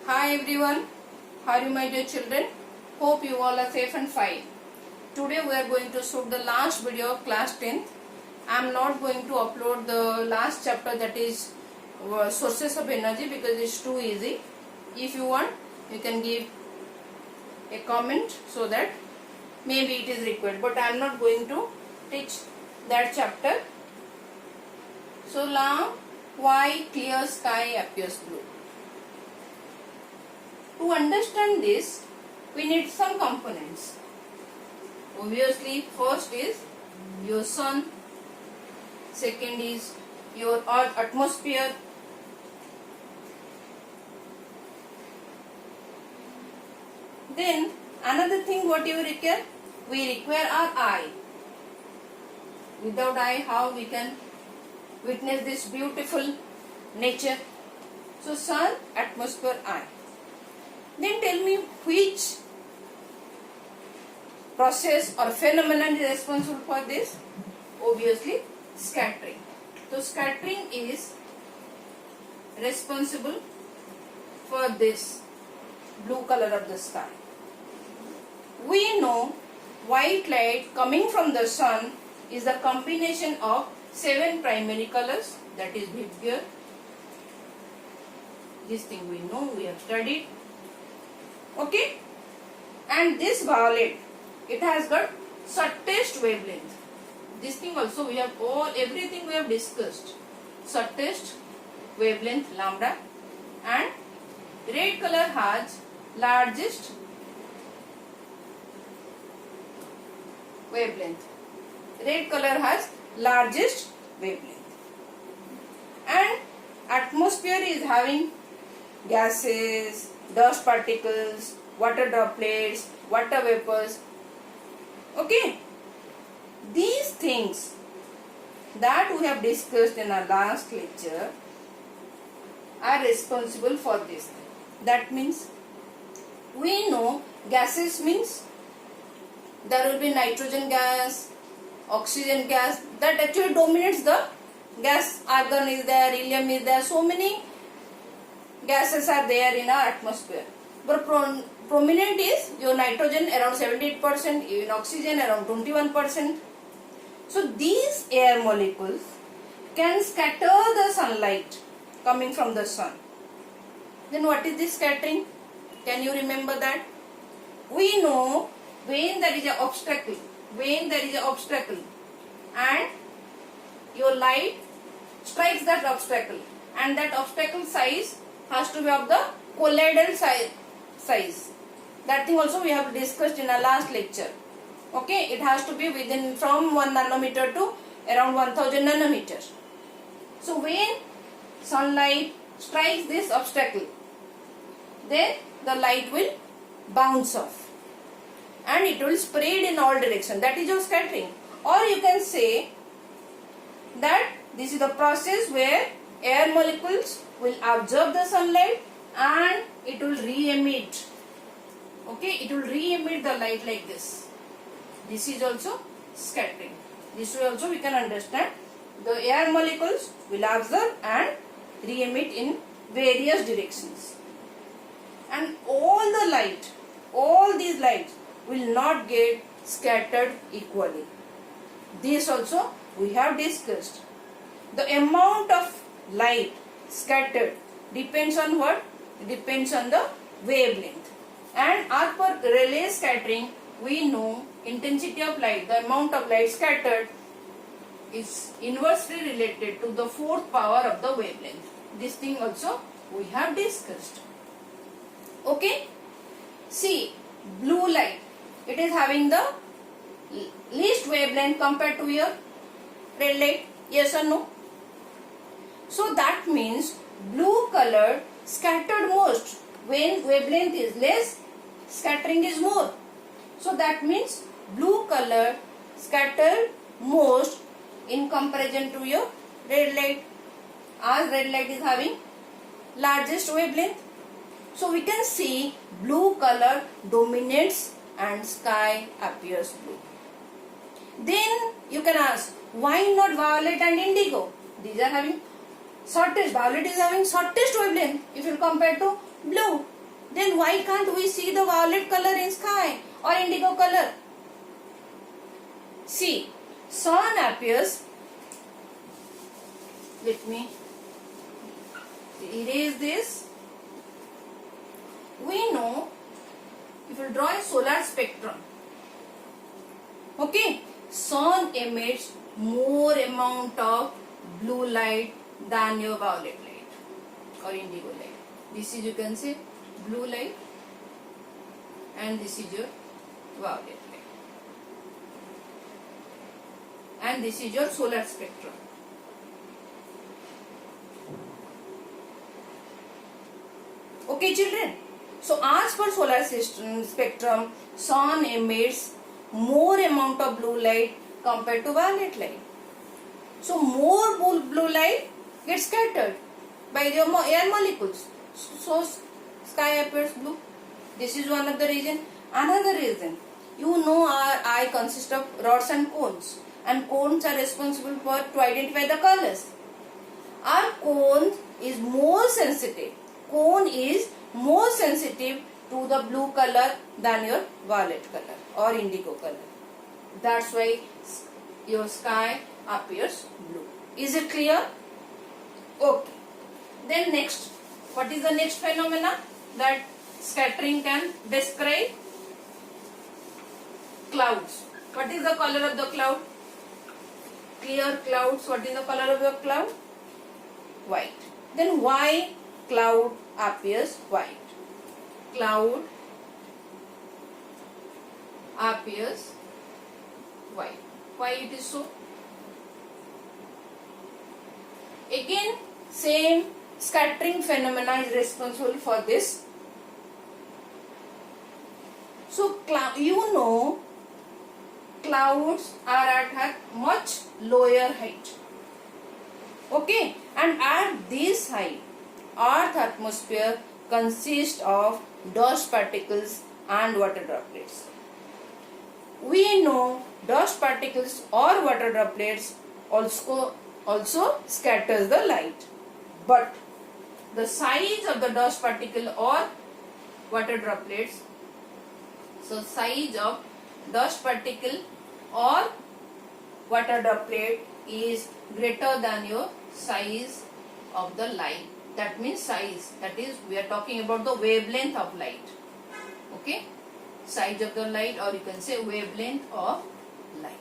Hi everyone, how are you my dear children? Hope you all are safe and fine. Today we are going to shoot the last video of class 10th. I am not going to upload the last chapter, that is sources of energy, because it's too easy. If you want, you can give a comment so that maybe it is required, but I am not going to teach that chapter. So now, why clear sky appears blue? To understand this, we need some components. Obviously, first is your sun, second is your earth atmosphere, then another thing what you require? We require our eye. Without eye, how we can witness this beautiful nature? So sun, atmosphere, eye. Then tell me which process or phenomenon is responsible for this? Obviously, scattering. So scattering is responsible for this blue color of the sky. We know white light coming from the sun is the combination of 7 primary colors, that is here. This thing we know, we have studied. Okay, and this violet, it has got shortest wavelength. This thing also we have everything we have discussed. Shortest wavelength lambda, and red color has largest wavelength. Red color has largest wavelength, and atmosphere is having gases, dust particles, water droplets, water vapors. Okay, these things that we have discussed in our last lecture are responsible for this. That means we know gases means there will be nitrogen gas, oxygen gas, that actually dominates the gas. Argon is there, helium is there, so many gases are there in our atmosphere. But prominent is your nitrogen around 78%, even oxygen around 21%. So these air molecules can scatter the sunlight coming from the sun. Then what is this scattering? Can you remember that? We know when there is an obstacle, and your light strikes that obstacle, and that obstacle size has to be of the colloidal size. That thing also we have discussed in our last lecture. Okay, it has to be within from 1 nanometer to around 1000 nanometers. So when sunlight strikes this obstacle, then the light will bounce off and it will spread in all directions. That is your scattering. Or you can say that this is the process where air molecules will absorb the sunlight and it will re-emit. Okay, it will re-emit the light like this. This is also scattering. This way also we can understand. The air molecules will absorb and re-emit in various directions. And all these lights will not get scattered equally. This also we have discussed. The amount of light scattered depends on what? Depends on the wavelength. And as per Rayleigh scattering, we know intensity of light, the amount of light scattered, is inversely related to the 4th power of the wavelength. This thing also we have discussed. Okay? See, blue light, it is having the least wavelength compared to your red light. Yes or no? So that means blue color scattered most. When wavelength is less, scattering is more. So that means blue color scattered most in comparison to your red light, as red light is having largest wavelength. So we can see blue color dominates and sky appears blue. Then you can ask, why not violet and indigo? These are having shortest, violet is having shortest wavelength if you compare to blue. Then why can't we see the violet color in sky or indigo color? See, sun appears. Let me erase this. We know if you draw a solar spectrum, okay, sun emits more amount of blue light than your violet light or indigo light. This is, you can say, blue light, and this is your violet light, and this is your solar spectrum. Okay, children. So as per solar system spectrum, sun emits more amount of blue light compared to violet light. So more blue light gets scattered by the air molecules. So sky appears blue. This is one of the reason. Another reason, you know, our eye consists of rods and cones, and cones are responsible for to identify the colors. Our cone is more sensitive. Cone is more sensitive to the blue color than your violet color or indigo color. That's why your sky appears blue. Is it clear? Okay. Then next, what is the next phenomena that scattering can describe? Clouds. What is the color of the cloud? Clear clouds. What is the color of the cloud? White. Then why cloud appears white? Cloud appears white. Why it is so? Again, same scattering phenomena is responsible for this. So, you know, clouds are at much lower height. Okay, and at this height, Earth atmosphere consists of dust particles and water droplets. We know dust particles or water droplets also scatters the light, but the size of the dust particle or water droplets, so size of dust particle or water droplet is greater than your size of the light. That means size, that is, we are talking about the wavelength of light. Okay, size of the light, or you can say wavelength of light.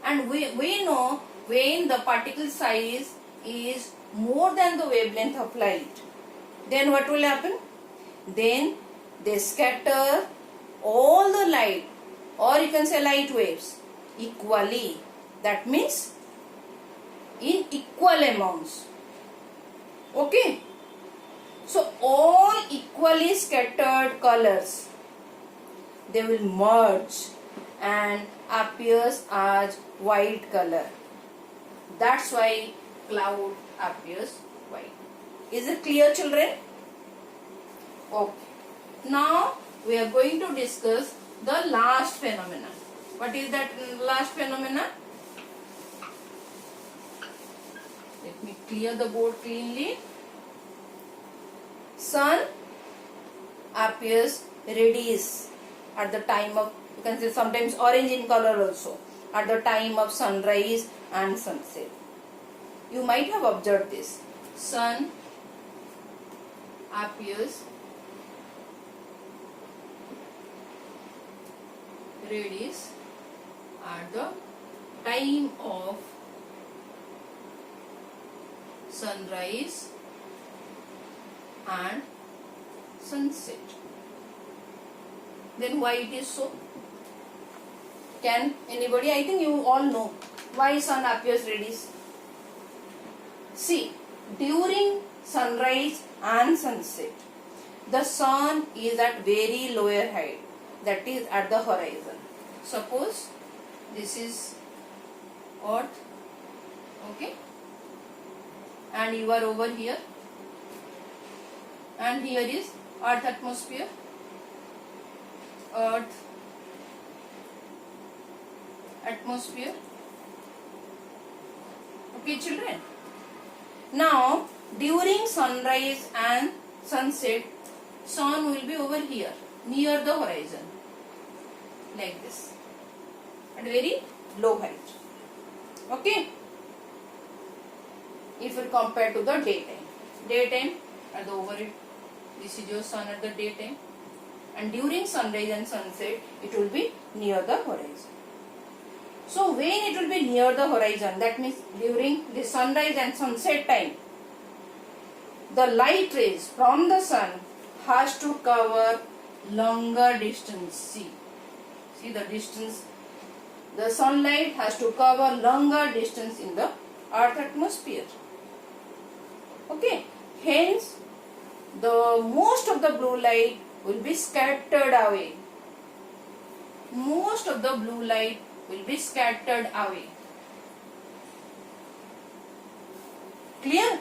And we know when the particle size is more than the wavelength of light, then what will happen? Then they scatter all the light, or you can say light waves, equally. That means in equal amounts. Okay, so all equally scattered colors, they will merge and appears as white color. That's why cloud appears white. Is it clear, children? Okay. Now we are going to discuss the last phenomenon. What is that last phenomenon? Let me clear the board cleanly. Sun appears reddish at the time of, you can say sometimes orange in color also, at the time of sunrise and sunset. You might have observed this. Sun appears reddish at the time of sunrise and sunset. Then why it is so? Can anybody? I think you all know why sun appears reddish. See, during sunrise and sunset, the sun is at very lower height, that is at the horizon. Suppose this is Earth, okay, and you are over here, and here is Earth atmosphere, Earth atmosphere. Okay, children. Now, during sunrise and sunset, sun will be over here, near the horizon, like this, at very low height. Okay, if we compare to the daytime at the overhead, this is your sun at the daytime, and during sunrise and sunset it will be near the horizon. So when it will be near the horizon, that means during the sunrise and sunset time, the light rays from the sun has to cover longer distance. See the distance. The sunlight has to cover longer distance in the earth atmosphere. Okay, hence the most of the blue light will be scattered away. Most of the blue light will be scattered away. Clear?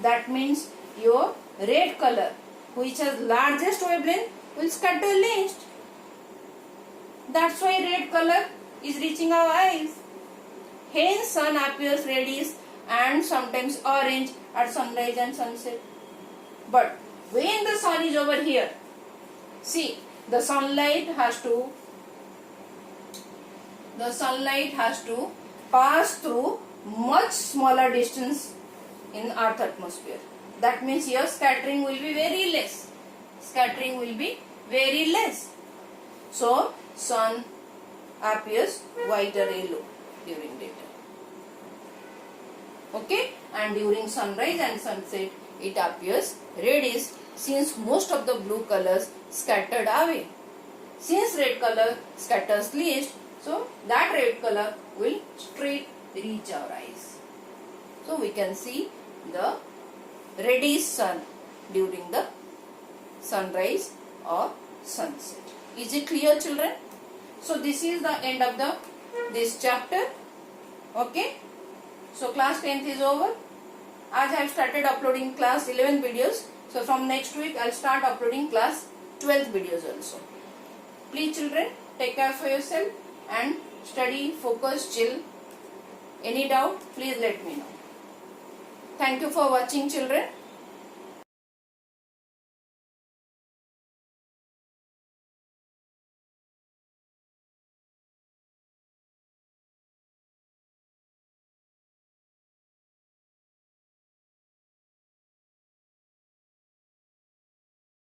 That means your red color, which has largest wavelength, will scatter least. That's why red color is reaching our eyes. Hence sun appears reddish and sometimes orange at sunrise and sunset. But when the sun is over here, see, the sunlight has to pass through much smaller distance in earth atmosphere. That means here scattering will be very less. So sun appears white or yellow during daytime. Okay, and during sunrise and sunset it appears reddish, since most of the blue colors scattered away. Since red color scatters least, so that red color will straight reach our eyes. So we can see the reddish sun during the sunrise or sunset. Is it clear, children? So this is the end of this chapter. Okay, so class 10th is over. As I have started uploading class 11 videos, so from next week I'll start uploading class 12th videos also. Please children, take care for yourself and study, focus, chill. Any doubt, please let me know. Thank you for watching, children.